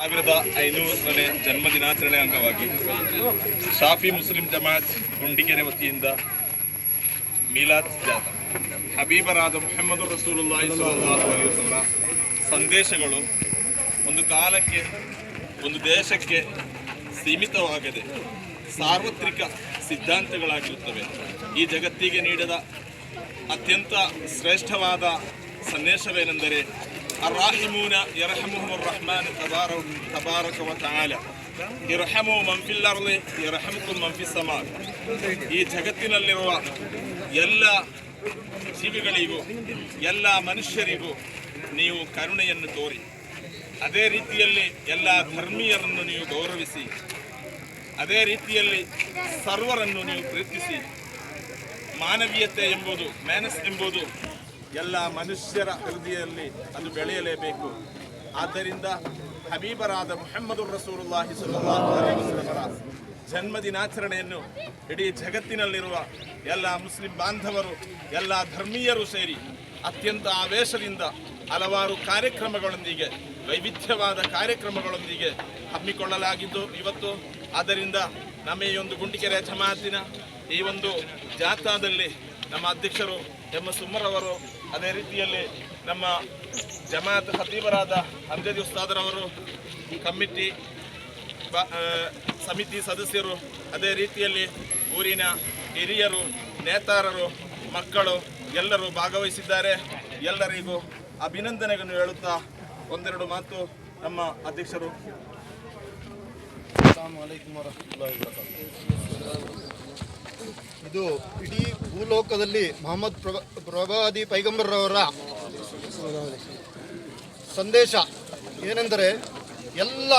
1500ನೇ ಜನ್ಮದಿನಾಚರಣೆ ಅಂಗವಾಗಿ ಶಾಫಿ ಮುಸ್ಲಿಂ ಜಮಾತ್ ಗುಂಡಿಗೆರೆ ವತಿಯಿಂದ ಮೀಲಾದ್ ಜಾಥಾ ಹಬೀಬರಾದ ಮುಹಮ್ಮದ್ ರಸೂಲುಲ್ಲಾಹಿ ಸ್ವಲ್ಲಲ್ಲಾಹು ಅಲೈಹಿ ವಸಲ್ಲಂ ಸಂದೇಶಗಳು ಒಂದು ಕಾಲಕ್ಕೆ ಒಂದು ದೇಶಕ್ಕೆ ಸೀಮಿತವಾಗದೆ ಸಾರ್ವತ್ರಿಕ ಸಿದ್ಧಾಂತಗಳಾಗಿರುತ್ತವೆ. ಈ ಜಗತ್ತಿಗೆ ನೀಡಿದ ಅತ್ಯಂತ ಶ್ರೇಷ್ಠವಾದ ಸಂದೇಶವೇನೆಂದರೆ ಅರ್ರಾಹಿಮೂನ ಯರ್ಹಮುಹುಮುರ್ ರಹ್ಮಾನ್ ತಬಾರಕ ವ ತಆಲಾ ಇರ್ಹಮು ಮನ್ ಫಿಲ್ ಅರ್ದಿ ಯರ್ಹಮುಕುಂ ಮನ್ ಫಿಸ್ ಸಮಾ. ಈ ಜಗತ್ತಿನಲ್ಲಿರುವ ಎಲ್ಲ ಜೀವಿಗಳಿಗೂ ಎಲ್ಲ ಮನುಷ್ಯರಿಗೂ ನೀವು ಕರುಣೆಯನ್ನು ತೋರಿ, ಅದೇ ರೀತಿಯಲ್ಲಿ ಎಲ್ಲ ಧರ್ಮೀಯರನ್ನು ನೀವು ಗೌರವಿಸಿ, ಅದೇ ರೀತಿಯಲ್ಲಿ ಸರ್ವರನ್ನು ನೀವು ಪ್ರೀತಿಸಿ. ಮಾನವೀಯತೆ ಎಂಬುದು ಮ್ಯಾನಸ್ ಎಂಬುದು ಎಲ್ಲ ಮನುಷ್ಯರ ಹೃದಯದಲ್ಲಿ ಅದು ಬೆಳೆಯಲೇಬೇಕು. ಆದ್ದರಿಂದ ಹಬೀಬರಾದ ಮುಹಮ್ಮದ್ ರಸೂಲುಲ್ಲಾಹಿ ಸ್ವಲ್ಲಲ್ಲಾಹು ಅಲೈಹಿ ವಸಲ್ಲಮರ ಜನ್ಮದಿನಾಚರಣೆಯನ್ನು ಇಡೀ ಜಗತ್ತಿನಲ್ಲಿರುವ ಎಲ್ಲ ಮುಸ್ಲಿಂ ಬಾಂಧವರು ಎಲ್ಲ ಧರ್ಮೀಯರು ಸೇರಿ ಅತ್ಯಂತ ಆವೇಶದಿಂದ ಹಲವಾರು ಕಾರ್ಯಕ್ರಮಗಳೊಂದಿಗೆ ವೈವಿಧ್ಯವಾದ ಕಾರ್ಯಕ್ರಮಗಳೊಂದಿಗೆ ಹಮ್ಮಿಕೊಳ್ಳಲಾಗಿದ್ದು ಇವತ್ತು. ಆದ್ದರಿಂದ ನಮ್ಮ ಈ ಒಂದು ಗುಂಡಿಗೆರೆ ಜಮಾತಿನ ಈ ಒಂದು ಜಾಥಾದಲ್ಲಿ ನಮ್ಮ ಅಧ್ಯಕ್ಷರು ಎಂ.ಎಸ್. ಉಮರ್ ಅವರು, ಅದೇ ರೀತಿಯಲ್ಲಿ ನಮ್ಮ ಜಮಾತ್ ಖತೀಬರಾದ ಅಮ್ಜದ್ ಉಸ್ತಾದರವರು, ಕಮಿಟಿ ಸಮಿತಿ ಸದಸ್ಯರು, ಅದೇ ರೀತಿಯಲ್ಲಿ ಊರಿನ ಹಿರಿಯರು, ನೇತಾರರು, ಮಕ್ಕಳು ಎಲ್ಲರೂ ಭಾಗವಹಿಸಿದ್ದಾರೆ. ಎಲ್ಲರಿಗೂ ಅಭಿನಂದನೆಗಳನ್ನು ಹೇಳುತ್ತಾ ಒಂದೆರಡು ಮಾತು ನಮ್ಮ ಅಧ್ಯಕ್ಷರು. ಅಸ್ಸಲಾಮು ಅಲೈಕುಂ ವರಹಮತುಲ್ಲಾಹಿ ವಬರಕಾತುಹು. ಇದು ಇಡೀ ಭೂಲೋಕದಲ್ಲಿ ಮೊಹಮ್ಮದ್ ಪ್ರವಾದಿ ಪೈಗಂಬರ್ರವರ ಸಂದೇಶ ಏನೆಂದರೆ ಎಲ್ಲ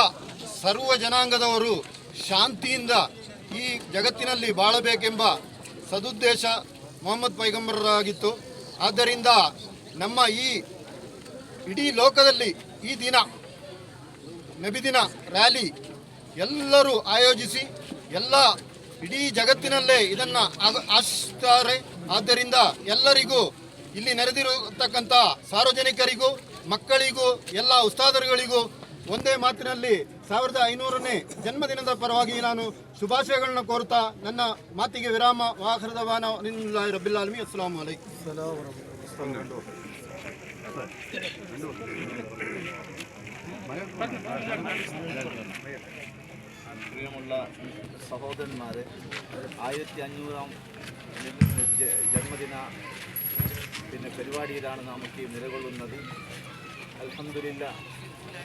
ಸರ್ವ ಜನಾಂಗದವರು ಶಾಂತಿಯಿಂದ ಈ ಜಗತ್ತಿನಲ್ಲಿ ಬಾಳಬೇಕೆಂಬ ಸದುದ್ದೇಶ ಮೊಹಮ್ಮದ್ ಪೈಗಂಬರ್ರಾಗಿತ್ತು. ಆದ್ದರಿಂದ ನಮ್ಮ ಈ ಇಡೀ ಲೋಕದಲ್ಲಿ ಈ ದಿನ ನಬಿದಿನ ರ್ಯಾಲಿ ಎಲ್ಲರೂ ಆಯೋಜಿಸಿ ಎಲ್ಲ ಇಡೀ ಜಗತ್ತಿನಲ್ಲೇ ಇದನ್ನು ಆಶಿಸುತ್ತಾರೆ. ಆದ್ದರಿಂದ ಎಲ್ಲರಿಗೂ ಇಲ್ಲಿ ನೆರೆದಿರತಕ್ಕಂಥ ಸಾರ್ವಜನಿಕರಿಗೂ, ಮಕ್ಕಳಿಗೂ, ಎಲ್ಲ ಉಸ್ತಾದರುಗಳಿಗೂ ಒಂದೇ ಮಾತಿನಲ್ಲಿ 1500ನೇ ಜನ್ಮದಿನದ ಪರವಾಗಿ ನಾನು ಶುಭಾಶಯಗಳನ್ನ ಕೋರುತ್ತಾ ನನ್ನ ಮಾತಿಗೆ ವಿರಾಮ. ವಾಖಿರ್ ದವಾನಾ ಅಲ್ಹಮ್ದುಲಿಲ್ಲಾಹಿ ರಬ್ಬಿಲ್ ಆಲಮೀನ್. ಅಸ್ಸಲಾಮು ಅಲೈಕುಂ. പ്രിയമുള്ള സഹോദരന്മാരെ, 1500ാം ജന്മദിന പരിപാടിയിലാണ് നമുക്ക് നിലകൊള്ളുന്നത്. അൽഹംദുലില്ലാഹ്,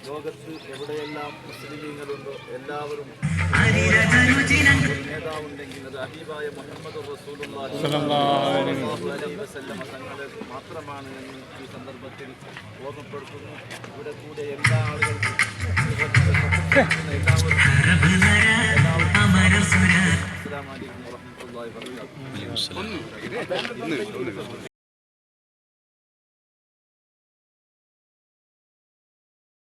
ലോകത്ത് എവിടെയെല്ലാം മുസ്ലിമീങ്ങളുണ്ടോ എല്ലാവരും നേതാവുണ്ടെങ്കിൽ അത് ഹബീബായ മുഹമ്മദ് റസൂലുള്ളാഹി സ്വല്ലല്ലാഹു അലൈഹി വസല്ലം തങ്ങളെ മാത്രമാണ് എന്ന് ഈ സന്ദർഭത്തിൽ ഓർമ്മപ്പെടുത്തുന്നു. ഇവിടെ കൂടെ എല്ലാ ആളുകൾക്കും അസ്സലാമു അലൈക്കും വറഹ്മത്തുള്ളാഹി വബറകാതുഹു.